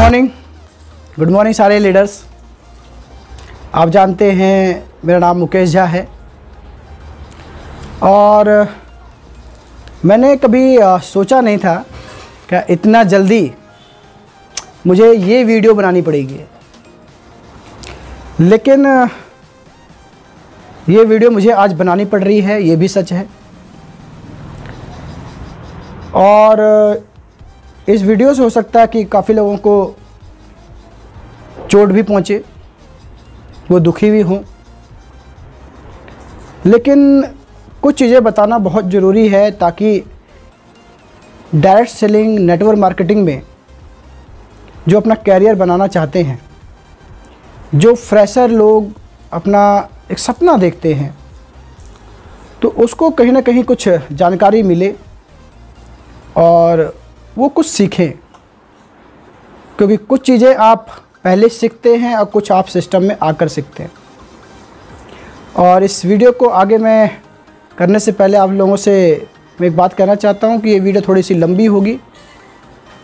Good morning सारे leaders. आप जानते हैं मेरा नाम मुकेश झा है और मैंने कभी सोचा नहीं था कि इतना जल्दी मुझे ये वीडियो बनानी पड़ेगी, लेकिन ये वीडियो मुझे आज बनानी पड़ रही है, ये भी सच है। और इस वीडियो से हो सकता है कि काफ़ी लोगों को चोट भी पहुंचे, वो दुखी भी हों, लेकिन कुछ चीज़ें बताना बहुत ज़रूरी है ताकि डायरेक्ट सेलिंग नेटवर्क मार्केटिंग में जो अपना कैरियर बनाना चाहते हैं, जो फ्रेशर लोग अपना एक सपना देखते हैं, तो उसको कहीं ना कहीं कुछ जानकारी मिले और वो कुछ सीखें, क्योंकि कुछ चीज़ें आप पहले सीखते हैं और कुछ आप सिस्टम में आकर सीखते हैं। और इस वीडियो को आगे मैं करने से पहले आप लोगों से मैं एक बात कहना चाहता हूं कि ये वीडियो थोड़ी सी लंबी होगी,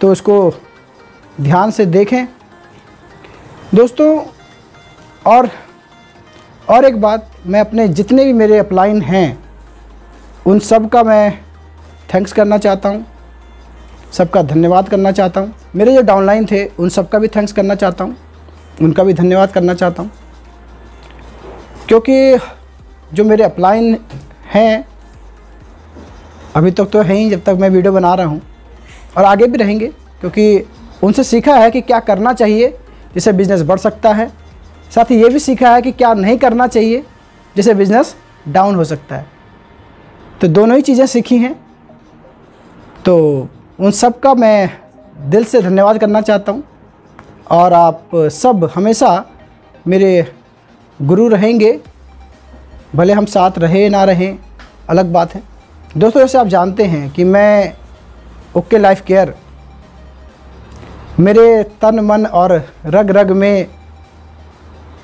तो उसको ध्यान से देखें दोस्तों। और एक बात, मैं अपने जितने भी मेरे अपलाइन हैं उन सब का मैं थैंक्स करना चाहता हूं, सबका धन्यवाद करना चाहता हूं। मेरे जो डाउनलाइन थे उन सब का भी थैंक्स करना चाहता हूं, उनका भी धन्यवाद करना चाहता हूं, क्योंकि जो मेरे अपलाइन हैं अभी तक तो है ही जब तक मैं वीडियो बना रहा हूं, और आगे भी रहेंगे, क्योंकि उनसे सीखा है कि क्या करना चाहिए जिससे बिज़नेस बढ़ सकता है। साथ ही ये भी सीखा है कि क्या नहीं करना चाहिए जिससे बिज़नेस डाउन हो सकता है। तो दोनों ही चीज़ें सीखी हैं, तो उन सब का मैं दिल से धन्यवाद करना चाहता हूं। और आप सब हमेशा मेरे गुरु रहेंगे, भले हम साथ रहे ना रहें अलग बात है। दोस्तों, जैसे आप जानते हैं कि मैं ओके लाइफ केयर मेरे तन मन और रग रग में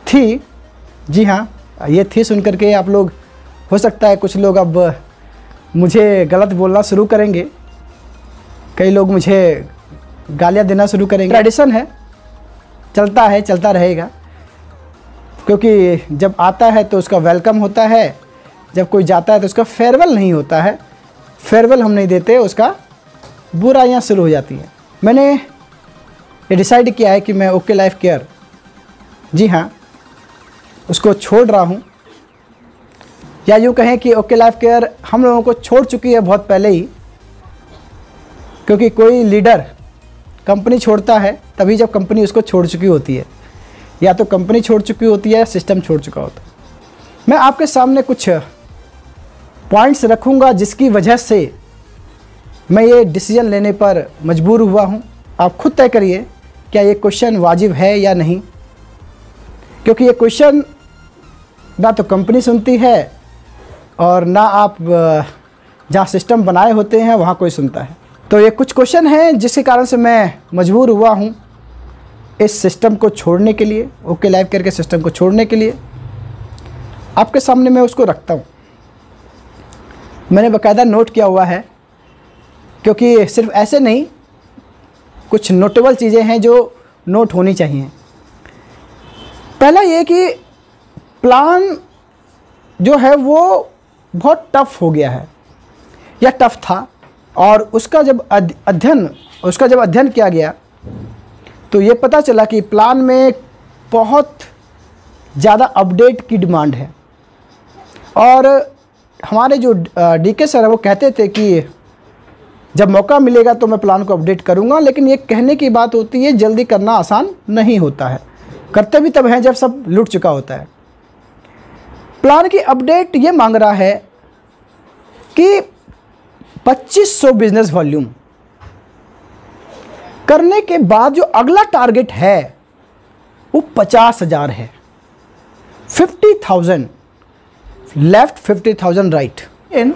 थी। जी हाँ, ये थी सुन करके आप लोग, हो सकता है कुछ लोग अब मुझे गलत बोलना शुरू करेंगे, कई लोग मुझे गालियाँ देना शुरू करेंगे। ट्रेडिशन है, चलता है, चलता रहेगा, क्योंकि जब आता है तो उसका वेलकम होता है, जब कोई जाता है तो उसका फेयरवेल नहीं होता है। फेयरवेल हम नहीं देते, उसका बुराइयाँ शुरू हो जाती हैं। मैंने ये डिसाइड किया है कि मैं ओके लाइफ केयर, जी हाँ, उसको छोड़ रहा हूँ, या यूँ कहें कि ओके लाइफ केयर हम लोगों को छोड़ चुकी है बहुत पहले ही। क्योंकि कोई लीडर कंपनी छोड़ता है तभी जब कंपनी उसको छोड़ चुकी होती है, या तो कंपनी छोड़ चुकी होती है या सिस्टम छोड़ चुका होता है। मैं आपके सामने कुछ पॉइंट्स रखूंगा जिसकी वजह से मैं ये डिसीजन लेने पर मजबूर हुआ हूं। आप खुद तय करिए क्या ये क्वेश्चन वाजिब है या नहीं, क्योंकि ये क्वेश्चन ना तो कंपनी सुनती है और ना आप जहाँ सिस्टम बनाए होते हैं वहाँ कोई सुनता है। तो ये कुछ क्वेश्चन हैं जिसके कारण से मैं मजबूर हुआ हूँ इस सिस्टम को छोड़ने के लिए, ओके लाइफ केयर के सिस्टम को छोड़ने के लिए। आपके सामने मैं उसको रखता हूँ, मैंने बाकायदा नोट किया हुआ है, क्योंकि सिर्फ ऐसे नहीं, कुछ नोटेबल चीज़ें हैं जो नोट होनी चाहिए। पहला ये कि प्लान जो है वो बहुत टफ हो गया है, या टफ था, और उसका जब अध्ययन किया गया तो ये पता चला कि प्लान में बहुत ज़्यादा अपडेट की डिमांड है। और हमारे जो डीके सर है वो कहते थे कि जब मौका मिलेगा तो मैं प्लान को अपडेट करूँगा, लेकिन ये कहने की बात होती है, जल्दी करना आसान नहीं होता है। करते भी तब हैं जब सब लूट चुका होता है। प्लान की अपडेट ये मांग रहा है कि 2500 बिजनेस वॉल्यूम करने के बाद जो अगला टारगेट है वो 50,000 है। 50,000 लेफ्ट, 50,000 राइट। इन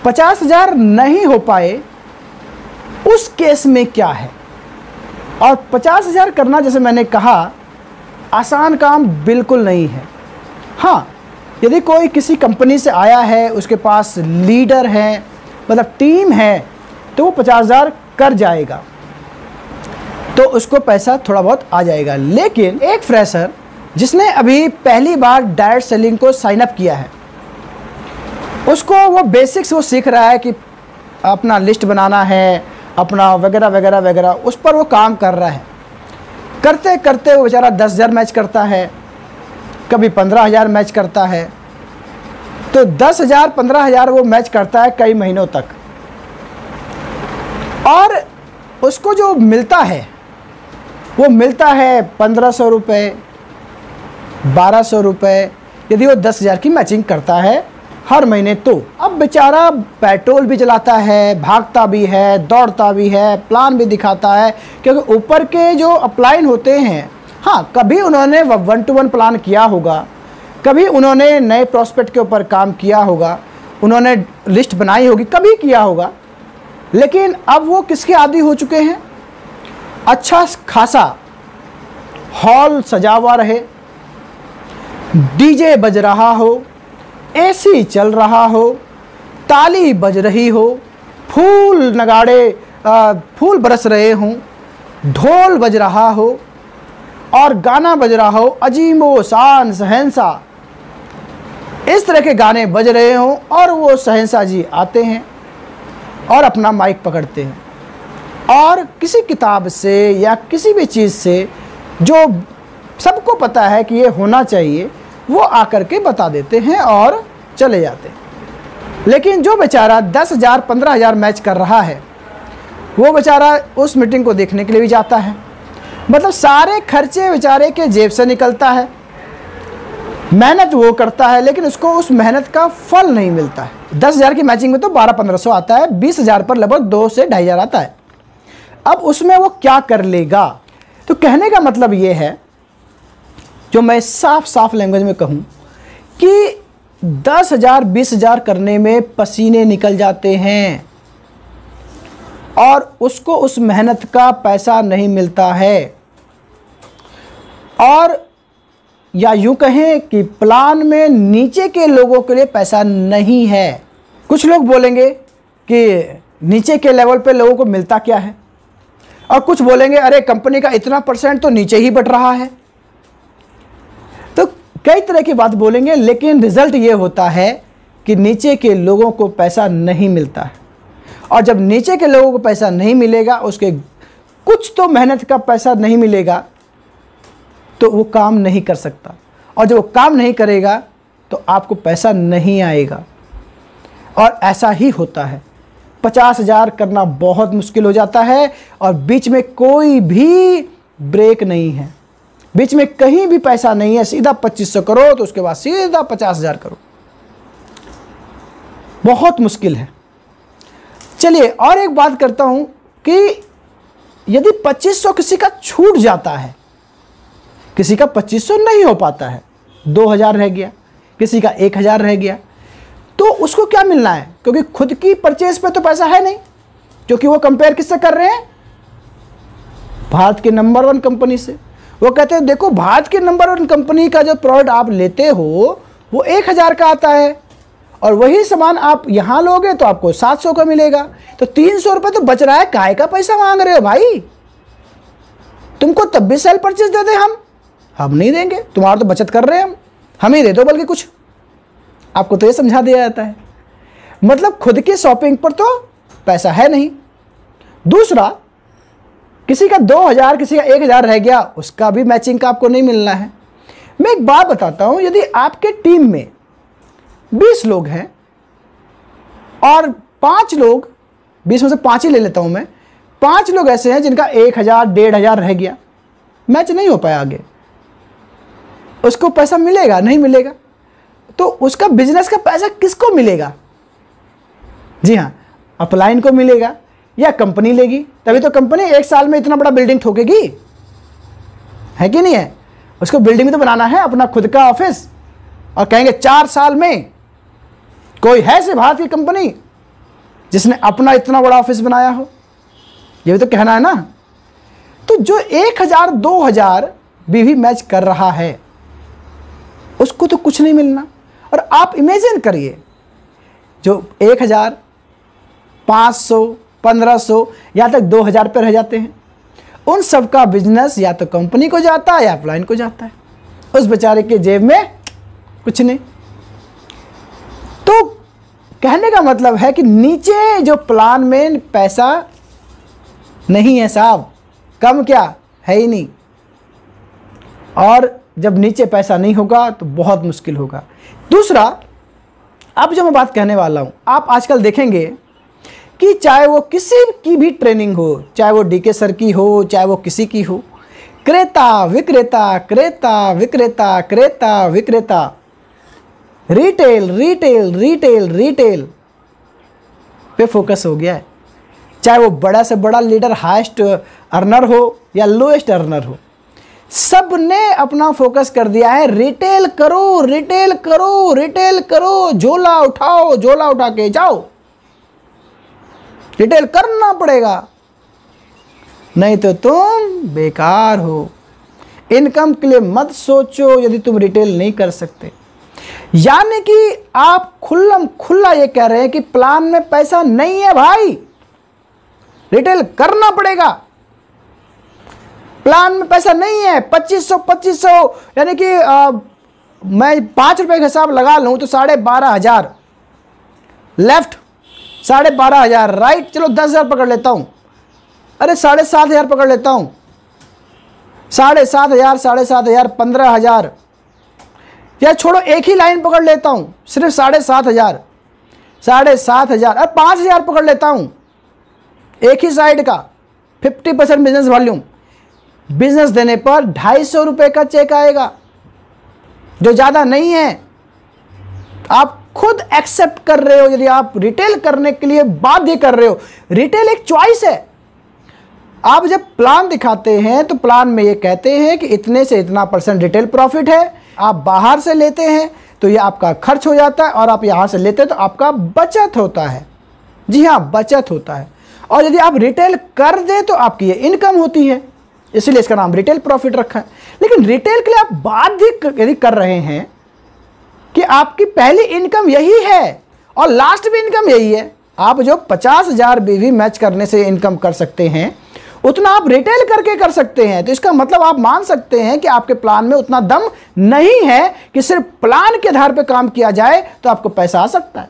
50,000 नहीं हो पाए उस केस में क्या है? और 50,000 करना, जैसे मैंने कहा, आसान काम बिल्कुल नहीं है। हाँ, यदि कोई किसी कंपनी से आया है, उसके पास लीडर हैं, मतलब टीम है, तो वो 50,000 कर जाएगा। तो उसको पैसा थोड़ा बहुत आ जाएगा। लेकिन एक फ्रेशर जिसने अभी पहली बार डायरेक्ट सेलिंग को साइन अप किया है, उसको वो बेसिक्स वो सीख रहा है कि अपना लिस्ट बनाना है, अपना वगैरह वगैरह वगैरह, उस पर वो काम कर रहा है। करते करते वो बेचारा 10,000 मैच करता है, कभी 15,000 मैच करता है। तो 10,000 15,000 वो मैच करता है कई महीनों तक, और उसको जो मिलता है वो मिलता है 1,500 रुपये, 1,200 रुपये, यदि वो 10,000 की मैचिंग करता है हर महीने। तो अब बेचारा पेट्रोल भी चलाता है, भागता भी है, दौड़ता भी है, प्लान भी दिखाता है, क्योंकि ऊपर के जो अपलाइन होते हैं, हाँ कभी उन्होंने 1-to-1 प्लान किया होगा, कभी उन्होंने नए प्रॉस्पेक्ट के ऊपर काम किया होगा, उन्होंने लिस्ट बनाई होगी, कभी किया होगा। लेकिन अब वो किसके आदी हो चुके हैं? अच्छा खासा हॉल सजा हुआ रहे, डीजे बज रहा हो, एसी चल रहा हो, ताली बज रही हो, फूल नगाड़े फूल बरस रहे हों, ढोल बज रहा हो और गाना बज रहा हो, अजीमो शान शहंशाह, इस तरह के गाने बज रहे हों, और वो शहंशाह जी आते हैं और अपना माइक पकड़ते हैं और किसी किताब से या किसी भी चीज़ से जो सबको पता है कि ये होना चाहिए, वो आकर के बता देते हैं और चले जाते हैं। लेकिन जो बेचारा 10,000 15,000 मैच कर रहा है, वो बेचारा उस मीटिंग को देखने के लिए भी जाता है। मतलब सारे खर्चे बेचारे के जेब से निकलता है, मेहनत वो करता है, लेकिन उसको उस मेहनत का फल नहीं मिलता है। 10,000 की मैचिंग में तो 12-1500 आता है, 20,000 पर लगभग 2 से 2,500 आता है। अब उसमें वो क्या कर लेगा? तो कहने का मतलब ये है, जो मैं साफ साफ लैंग्वेज में कहूँ, कि 10,000 20,000 करने में पसीने निकल जाते हैं और उसको उस मेहनत का पैसा नहीं मिलता है। और या यूं कहें कि प्लान में नीचे के लोगों के लिए पैसा नहीं है। कुछ लोग बोलेंगे कि नीचे के लेवल पे लोगों को मिलता क्या है, और कुछ बोलेंगे अरे कंपनी का इतना % तो नीचे ही बट रहा है। तो कई तरह की बात बोलेंगे, लेकिन रिजल्ट ये होता है कि नीचे के लोगों को पैसा नहीं मिलता है। और जब नीचे के लोगों को पैसा नहीं मिलेगा, उसके कुछ तो मेहनत का पैसा नहीं मिलेगा, तो वो काम नहीं कर सकता, और जब वो काम नहीं करेगा तो आपको पैसा नहीं आएगा। और ऐसा ही होता है। 50,000 करना बहुत मुश्किल हो जाता है, और बीच में कोई भी ब्रेक नहीं है, बीच में कहीं भी पैसा नहीं है। सीधा 2500 करो तो उसके बाद सीधा 50,000 करो, बहुत मुश्किल है। चलिए और एक बात करता हूं कि यदि 2500 किसी का छूट जाता है, किसी का 2500 नहीं हो पाता है, 2,000 रह गया, किसी का 1,000 रह गया, तो उसको क्या मिलना है? क्योंकि खुद की परचेज पे तो पैसा है नहीं, क्योंकि वो कंपेयर किससे कर रहे हैं? भारत के नंबर 1 कंपनी से। वो कहते हैं देखो भारत के नंबर 1 कंपनी का जो प्रोडक्ट आप लेते हो वो 1,000 का आता है, और वही सामान आप यहाँ लोगे तो आपको 700 का मिलेगा। तो 300 रुपये तो बच रहा है, काय का पैसा मांग रहे हो भाई? तुमको तब भी सेल परचेज दे दे हम नहीं देंगे, तुम्हारा तो बचत कर रहे हैं हम ही दे दो बल्कि कुछ। आपको तो ये समझा दिया जाता है, मतलब खुद की शॉपिंग पर तो पैसा है नहीं। दूसरा, किसी का 2,000 किसी का 1,000 रह गया, उसका भी मैचिंग का आपको नहीं मिलना है। मैं एक बात बताता हूं, यदि आपके टीम में 20 लोग हैं और 5 लोग, 20 में से 5 ही ले लेता हूं मैं, 5 लोग ऐसे हैं जिनका 1,000 1,500 रह गया, मैच नहीं हो पाया आगे, उसको पैसा मिलेगा नहीं मिलेगा? तो उसका बिजनेस का पैसा किसको मिलेगा? जी हाँ, अपलाइन को मिलेगा या कंपनी लेगी? तभी तो कंपनी 1 साल में इतना बड़ा बिल्डिंग ठोकेगी, है कि नहीं है? उसको बिल्डिंग तो बनाना है, अपना खुद का ऑफिस, और कहेंगे 4 साल में कोई है से भारत की कंपनी जिसने अपना इतना बड़ा ऑफिस बनाया हो? ये भी तो कहना है ना। तो जो 1,000 2,000 भी मैच कर रहा है, उसको तो कुछ नहीं मिलना। और आप इमेजिन करिए, जो 1,000 500 1,500 यहाँ तक 2,000 पे रह जाते हैं, उन सब का बिजनेस या तो कंपनी को जाता है या अपलाइन को जाता है, उस बेचारे के जेब में कुछ नहीं। तो कहने का मतलब है कि नीचे जो प्लान में पैसा नहीं है साहब, कम क्या है ही नहीं, और जब नीचे पैसा नहीं होगा तो बहुत मुश्किल होगा। दूसरा, अब जो मैं बात कहने वाला हूं, आप आजकल देखेंगे कि चाहे वो किसी की भी ट्रेनिंग हो, चाहे वो डीके सर की हो, चाहे वो किसी की हो, क्रेता विक्रेता, क्रेता विक्रेता, क्रेता विक्रेता, रिटेल रिटेल रिटेल रिटेल पे फोकस हो गया है। चाहे वो बड़ा से बड़ा लीडर, हाईएस्ट अर्नर हो या लोएस्ट अर्नर हो, सब ने अपना फोकस कर दिया है रिटेल करो, रिटेल करो, रिटेल करो, झोला उठाओ, झोला उठा के जाओ, रिटेल करना पड़ेगा, नहीं तो तुम बेकार हो। इनकम के लिए मत सोचो यदि तुम रिटेल नहीं कर सकते। यानी कि आप खुल्लम खुल्ला ये कह रहे हैं कि प्लान में पैसा नहीं है भाई, रिटेल करना पड़ेगा। प्लान में पैसा नहीं है, 2500 यानी कि मैं 5 रुपए का हिसाब लगा लूं तो 12,500 लेफ्ट, 12,500 राइट, चलो 10,000 पकड़ लेता हूं, अरे 7,500 पकड़ लेता हूं, 7,500, 7,500, 15,000, या छोड़ो एक ही लाइन पकड़ लेता हूं, सिर्फ 7,500, 7,500, अरे 5,000 पकड़ लेता हूं एक ही साइड का, 50% बिजनेस वॉल्यूम। बिजनेस देने पर 250 रुपए का चेक आएगा, जो ज्यादा नहीं है। आप खुद एक्सेप्ट कर रहे हो यदि आप रिटेल करने के लिए बाध्य कर रहे हो। रिटेल एक चॉइस है। आप जब प्लान दिखाते हैं तो प्लान में ये कहते हैं कि इतने से इतना % रिटेल प्रॉफिट है, आप बाहर से लेते हैं तो ये आपका खर्च हो जाता है, और आप यहां से लेते हैं तो आपका बचत होता है। जी हाँ, बचत होता है। और यदि आप रिटेल कर दे तो आपकी ये इनकम होती है, इसलिए इसका नाम रिटेल प्रॉफिट रखा है। लेकिन रिटेल के लिए आप बाध्य यदि कर रहे हैं कि आपकी पहली इनकम यही है और लास्ट भी इनकम यही है, आप जो 50,000 बीवी मैच करने से इनकम कर सकते हैं उतना आप रिटेल करके कर सकते हैं, तो इसका मतलब आप मान सकते हैं कि आपके प्लान में उतना दम नहीं है कि सिर्फ प्लान के आधार पर काम किया जाए तो आपको पैसा आ सकता है।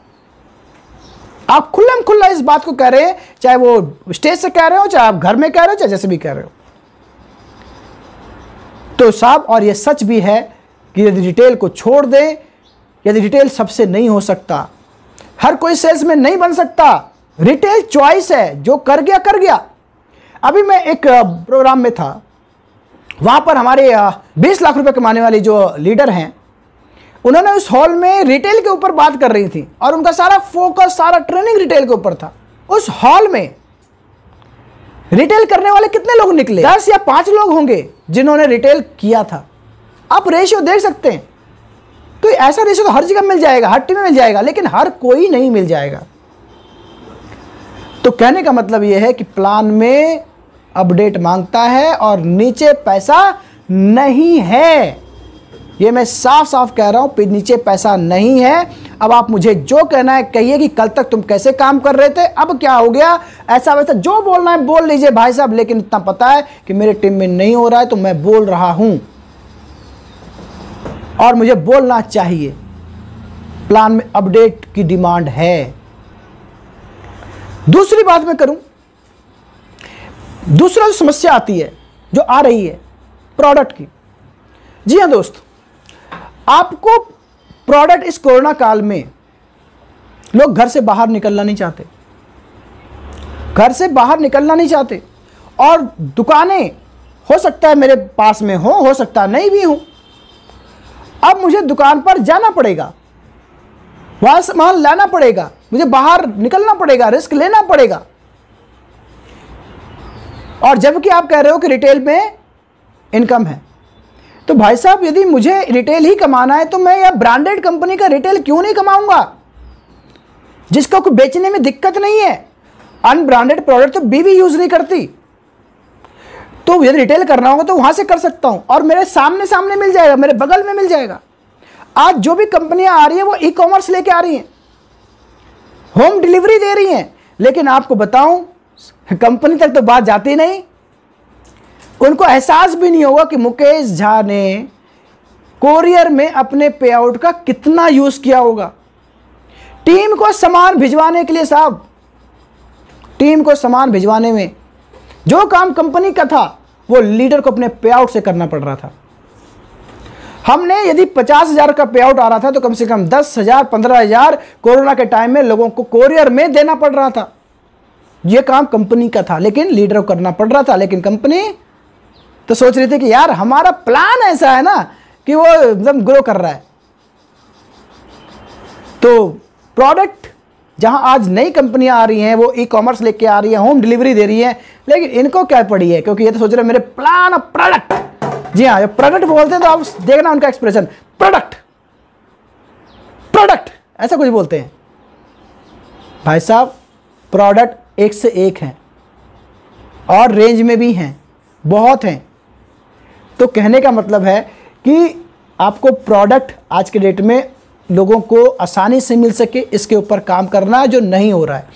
आप खुल्लम खुल्ला इस बात को कह रहे हैं, चाहे वो स्टेज से कह रहे हो, चाहे आप घर में कह रहे हो, चाहे जैसे भी कह रहे हो। तो साहब, और ये सच भी है कि यदि रिटेल को छोड़ दें, यदि रिटेल सबसे नहीं हो सकता, हर कोई सेल्समैन नहीं बन सकता, रिटेल चॉइस है, जो कर गया कर गया। अभी मैं एक प्रोग्राम में था, वहां पर हमारे 20 लाख रुपए कमाने वाली जो लीडर हैं, उन्होंने उस हॉल में रिटेल के ऊपर बात कर रही थी और उनका सारा फोकस, सारा ट्रेनिंग रिटेल के ऊपर था। उस हॉल में रिटेल करने वाले कितने लोग निकले? 10 या 5 लोग होंगे जिन्होंने रिटेल किया था। आप रेशियो देख सकते हैं। तो ऐसा रेशियो तो हर जगह मिल जाएगा, हर टीम में मिल जाएगा, लेकिन हर कोई नहीं मिल जाएगा। तो कहने का मतलब यह है कि प्लान में अपडेट मांगता है और नीचे पैसा नहीं है। ये मैं साफ साफ कह रहा हूं, नीचे पैसा नहीं है। अब आप मुझे जो कहना है कहिए कि कल तक तुम कैसे काम कर रहे थे, अब क्या हो गया, ऐसा वैसा जो बोलना है बोल लीजिए भाई साहब, लेकिन इतना पता है कि मेरे टीम में नहीं हो रहा है तो मैं बोल रहा हूं और मुझे बोलना चाहिए। प्लान में अपडेट की डिमांड है। दूसरी बात मैं करूं, दूसरा जो समस्या आती है, जो आ रही है प्रोडक्ट की। जी हां दोस्त, आपको प्रोडक्ट इस कोरोना काल में लोग घर से बाहर निकलना नहीं चाहते, घर से बाहर निकलना नहीं चाहते, और दुकानें हो सकता है मेरे पास में हो सकता है नहीं भी हो। अब मुझे दुकान पर जाना पड़ेगा, वहां सामान लाना पड़ेगा, मुझे बाहर निकलना पड़ेगा, रिस्क लेना पड़ेगा। और जबकि आप कह रहे हो कि रिटेल में इनकम है, तो भाई साहब यदि मुझे रिटेल ही कमाना है तो मैं यह ब्रांडेड कंपनी का रिटेल क्यों नहीं कमाऊंगा, जिसको कोई बेचने में दिक्कत नहीं है। अनब्रांडेड प्रोडक्ट तो बीवी यूज नहीं करती, तो यदि रिटेल करना होगा तो वहां से कर सकता हूं, और मेरे सामने सामने मिल जाएगा, मेरे बगल में मिल जाएगा। आज जो भी कंपनियां आ रही है वो ई कॉमर्स लेके आ रही हैं, होम डिलीवरी दे रही हैं, लेकिन आपको बताऊं कंपनी तक तो बात जाती नहीं। उनको एहसास भी नहीं होगा कि मुकेश झा ने कोरियर में अपने पे आउट का कितना यूज किया होगा। टीम को सामान भिजवाने के लिए साहब, टीम को सामान भिजवाने में जो काम कंपनी का था वो लीडर को अपने पे आउट से करना पड़ रहा था। हमने यदि 50,000 का पे आउट आ रहा था तो कम से कम 10,000 15,000 कोरोना के टाइम में लोगों को कोरियर में देना पड़ रहा था। यह काम कंपनी का था लेकिन लीडर को करना पड़ रहा था। लेकिन कंपनी तो सोच रही थी कि यार हमारा प्लान ऐसा है ना कि वो एकदम ग्रो कर रहा है। तो प्रोडक्ट जहां आज नई कंपनियां आ रही हैं वो ई कॉमर्स लेके आ रही है, होम डिलीवरी दे रही है, लेकिन इनको क्या पड़ी है, क्योंकि ये तो सोच रहे हैं मेरे प्लान ऑफ प्रोडक्ट। जी हाँ, जब प्रोडक्ट बोलते हैं तो आप देखना उनका एक्सप्रेशन, प्रोडक्ट प्रोडक्ट ऐसा कुछ बोलते हैं। भाई साहब प्रोडक्ट एक से एक हैं और रेंज में भी हैं, बहुत हैं। तो कहने का मतलब है कि आपको प्रोडक्ट आज के डेट में लोगों को आसानी से मिल सके, इसके ऊपर काम करना है जो नहीं हो रहा है।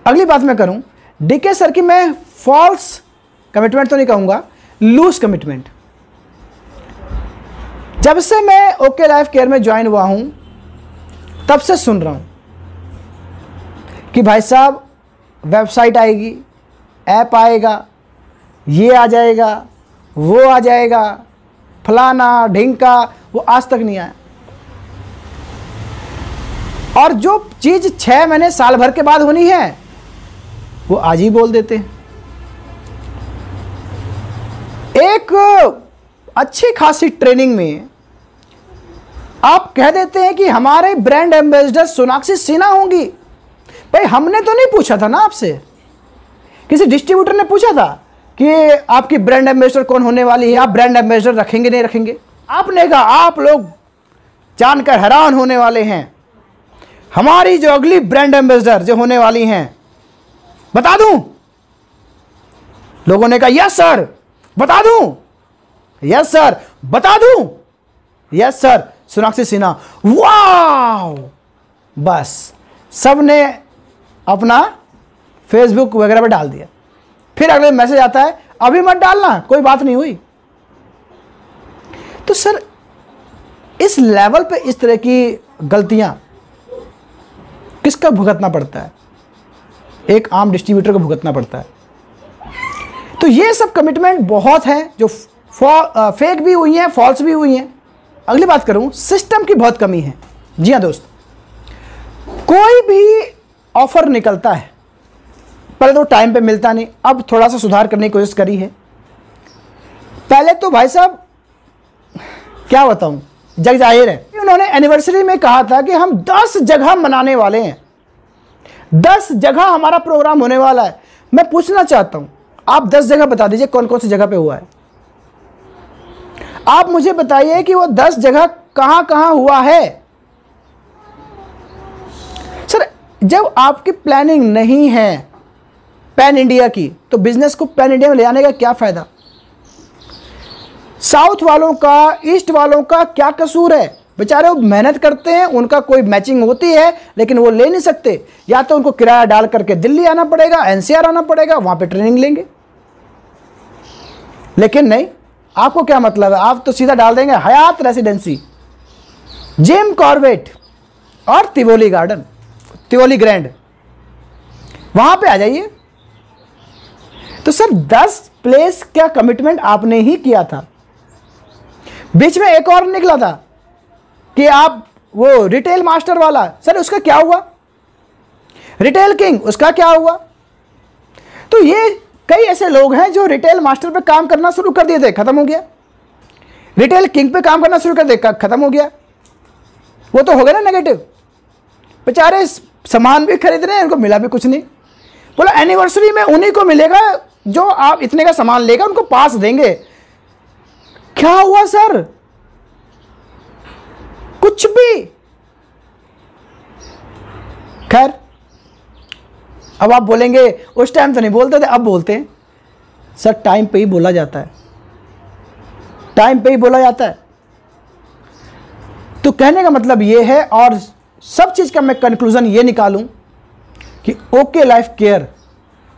अगली बात मैं करूं, डीके सर की मैं फॉल्स कमिटमेंट तो नहीं कहूंगा, लूज कमिटमेंट। जब से मैं ओके लाइफ केयर में ज्वाइन हुआ हूं तब से सुन रहा हूं कि भाई साहब वेबसाइट आएगी, ऐप आएगा, ये आ जाएगा, वो आ जाएगा, फलाना ढिंका, वो आज तक नहीं आया। और जो चीज 6 महीने साल भर के बाद होनी है वो आज ही बोल देते हैं। एक अच्छी खासी ट्रेनिंग में आप कह देते हैं कि हमारे ब्रांड एम्बेसडर सोनाक्षी सिन्हा होंगी। भाई हमने तो नहीं पूछा था ना आपसे, किसी डिस्ट्रीब्यूटर ने पूछा था कि आपकी ब्रांड एम्बेसडर कौन होने वाली है, आप ब्रांड एम्बेसडर रखेंगे नहीं रखेंगे। आपने कहा आप लोग जानकर हैरान होने वाले हैं, हमारी जो अगली ब्रांड एम्बेसडर जो होने वाली हैं बता दूं। लोगों ने कहा यस सर बता दूं, यस सर बता दूं, यस सर सोनाक्षी सिन्हा। वाह, बस सबने अपना फेसबुक वगैरह पे डाल दिया। फिर अगले मैसेज आता है अभी मत डालना, कोई बात नहीं हुई। तो सर इस लेवल पे इस तरह की गलतियां किसका भुगतना पड़ता है? एक आम डिस्ट्रीब्यूटर को भुगतना पड़ता है। तो ये सब कमिटमेंट बहुत हैं जो फेक भी हुई हैं, फॉल्स भी हुई हैं। अगली बात करूं, सिस्टम की बहुत कमी है। जी हाँ दोस्त, कोई भी ऑफर निकलता है पहले तो टाइम पे मिलता नहीं, अब थोड़ा सा सुधार करने की कोशिश करी है। पहले तो भाई साहब क्या बताऊं, जग जाहिर है उन्होंने एनिवर्सरी में कहा था कि हम 10 जगह मनाने वाले हैं, 10 जगह हमारा प्रोग्राम होने वाला है। मैं पूछना चाहता हूं आप 10 जगह बता दीजिए कौन कौन सी जगह पे हुआ है। आप मुझे बताइए कि वो 10 जगह कहां कहां हुआ है। सर जब आपकी प्लानिंग नहीं है पैन इंडिया की तो बिजनेस को पैन इंडिया में ले आने का क्या फायदा? साउथ वालों का, ईस्ट वालों का क्या कसूर है? बेचारे वो मेहनत करते हैं, उनका कोई मैचिंग होती है लेकिन वो ले नहीं सकते। या तो उनको किराया डाल करके दिल्ली आना पड़ेगा, एनसीआर आना पड़ेगा, वहां पे ट्रेनिंग लेंगे। लेकिन नहीं, आपको क्या मतलब है, आप तो सीधा डाल देंगे हयात रेसिडेंसी, जिम कॉर्बेट और तिवोली गार्डन, तिवोली ग्रैंड, वहां पे आ जाइए। तो सर 10 प्लेस का कमिटमेंट आपने ही किया था। बीच में एक और निकला था कि आप वो रिटेल मास्टर वाला, सर उसका क्या हुआ? रिटेल किंग, उसका क्या हुआ? तो ये कई ऐसे लोग हैं जो रिटेल मास्टर पे काम करना शुरू कर दिए थे, खत्म हो गया। रिटेल किंग पे काम करना शुरू कर दिया, खत्म हो गया। वो तो हो गया ना नेगेटिव। बेचारे सामान भी खरीद रहे हैं, उनको मिला भी कुछ नहीं। बोला एनिवर्सरी में उन्हीं को मिलेगा जो आप इतने का सामान लेगा उनको पास देंगे। क्या हुआ सर? कुछ भी। खैर अब आप बोलेंगे उस टाइम तो नहीं बोलते थे, अब बोलते हैं। सर टाइम पे ही बोला जाता है, टाइम पे ही बोला जाता है। तो कहने का मतलब ये है, और सब चीज का मैं कंक्लूजन ये निकालूं कि ओके लाइफ केयर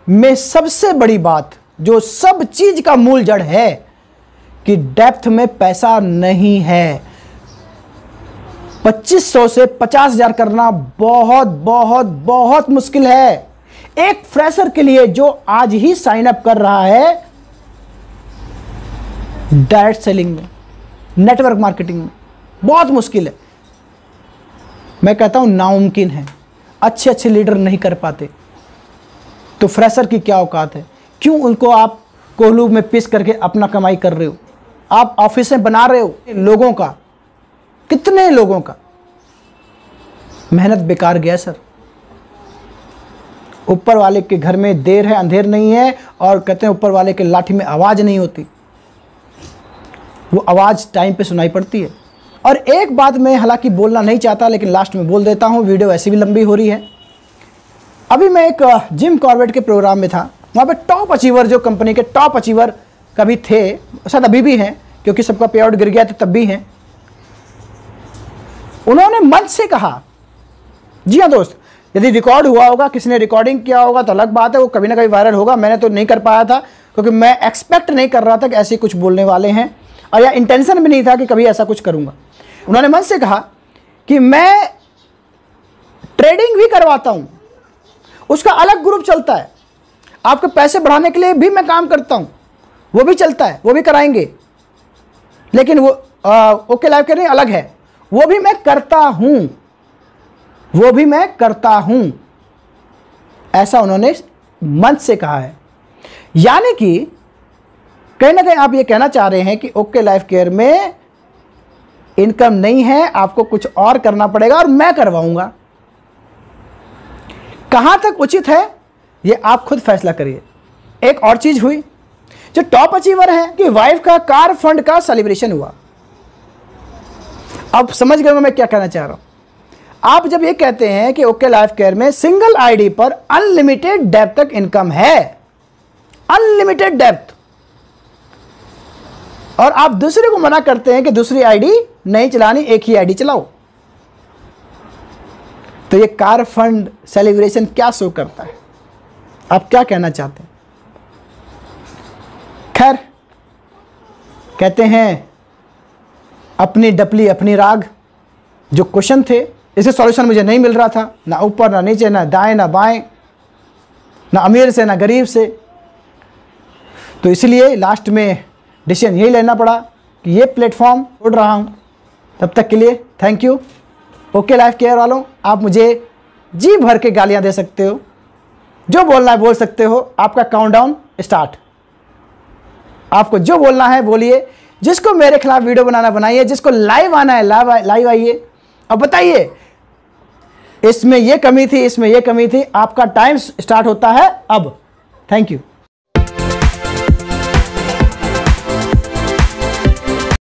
में सबसे बड़ी बात जो सब चीज का मूल जड़ है कि डेप्थ में पैसा नहीं है। 2500 से 50,000 करना बहुत बहुत बहुत मुश्किल है एक फ्रेशर के लिए जो आज ही साइन अप कर रहा है डायरेक्ट सेलिंग में, नेटवर्क मार्केटिंग में। बहुत मुश्किल है, मैं कहता हूं नामुमकिन है। अच्छे अच्छे लीडर नहीं कर पाते, तो फ्रेशर की क्या औकात है? क्यों उनको आप कोहलू में पीस करके अपना कमाई कर रहे हो? आप ऑफिसें बना रहे हो लोगों का, कितने लोगों का मेहनत बेकार गया सर। ऊपर वाले के घर में देर है अंधेर नहीं है, और कहते हैं ऊपर वाले के लाठी में आवाज नहीं होती, वो आवाज टाइम पे सुनाई पड़ती है। और एक बात मैं हालांकि बोलना नहीं चाहता, लेकिन लास्ट में बोल देता हूं, वीडियो ऐसी भी लंबी हो रही है। अभी मैं एक जिम कॉर्बेट के प्रोग्राम में था, वहाँ पे टॉप अचीवर, जो कंपनी के टॉप अचीवर कभी थे, शायद अभी भी हैं क्योंकि सबका पे आउट गिर गया तो तब भी हैं, उन्होंने मंच से कहा, जी हाँ दोस्त, यदि रिकॉर्ड हुआ होगा, किसी ने रिकॉर्डिंग किया होगा तो अलग बात है, वो कभी ना कभी वायरल होगा। मैंने तो नहीं कर पाया था क्योंकि मैं एक्सपेक्ट नहीं कर रहा था कि ऐसे कुछ बोलने वाले हैं, और या इंटेंशन भी नहीं था कि कभी ऐसा कुछ करूंगा। उन्होंने मंच से कहा कि मैं ट्रेडिंग भी करवाता हूं, उसका अलग ग्रुप चलता है, आपके पैसे बढ़ाने के लिए भी मैं काम करता हूं, वो भी चलता है, वो भी कराएंगे, लेकिन वो ओके लाइव करने अलग है, वो भी मैं करता हूं, वो भी मैं करता हूं। ऐसा उन्होंने मंच से कहा है। यानी कि कहीं ना कहीं आप ये कहना चाह रहे हैं कि ओके लाइफ केयर में इनकम नहीं है, आपको कुछ और करना पड़ेगा और मैं करवाऊंगा। कहां तक उचित है ये आप खुद फैसला करिए। एक और चीज हुई, जो टॉप अचीवर है कि वाइफ का कार फंड का सेलिब्रेशन हुआ। अब समझ गए मैं क्या कहना चाह रहा हूं। आप जब ये कहते हैं कि ओके लाइफ केयर में सिंगल आईडी पर अनलिमिटेड डेप्थ तक इनकम है, अनलिमिटेड डेप्थ, और आप दूसरे को मना करते हैं कि दूसरी आईडी नहीं चलानी, एक ही आईडी चलाओ, तो ये कार फंड सेलिब्रेशन क्या शो करता है? आप क्या कहना चाहते हैं? खैर, कहते हैं अपनी डपली अपनी राग। जो क्वेश्चन थे इसके सॉल्यूशन मुझे नहीं मिल रहा था, ना ऊपर ना नीचे, ना दाएं ना बाएं, ना अमीर से ना गरीब से, तो इसलिए लास्ट में डिसीजन यही लेना पड़ा कि ये प्लेटफॉर्म छोड़ रहा हूं। तब तक के लिए thank you. Okay life care वालों, आप मुझे जी भर के गालियां दे सकते हो, जो बोलना है बोल सकते हो। आपका काउंटडाउन स्टार्ट, आपको जो बोलना है बोलिए। जिसको मेरे खिलाफ वीडियो बनाना बनाइए, जिसको लाइव आना है लाइव आइए। अब बताइए, इसमें ये कमी थी, इसमें ये कमी थी। आपका टाइम स्टार्ट होता है अब। Thank you.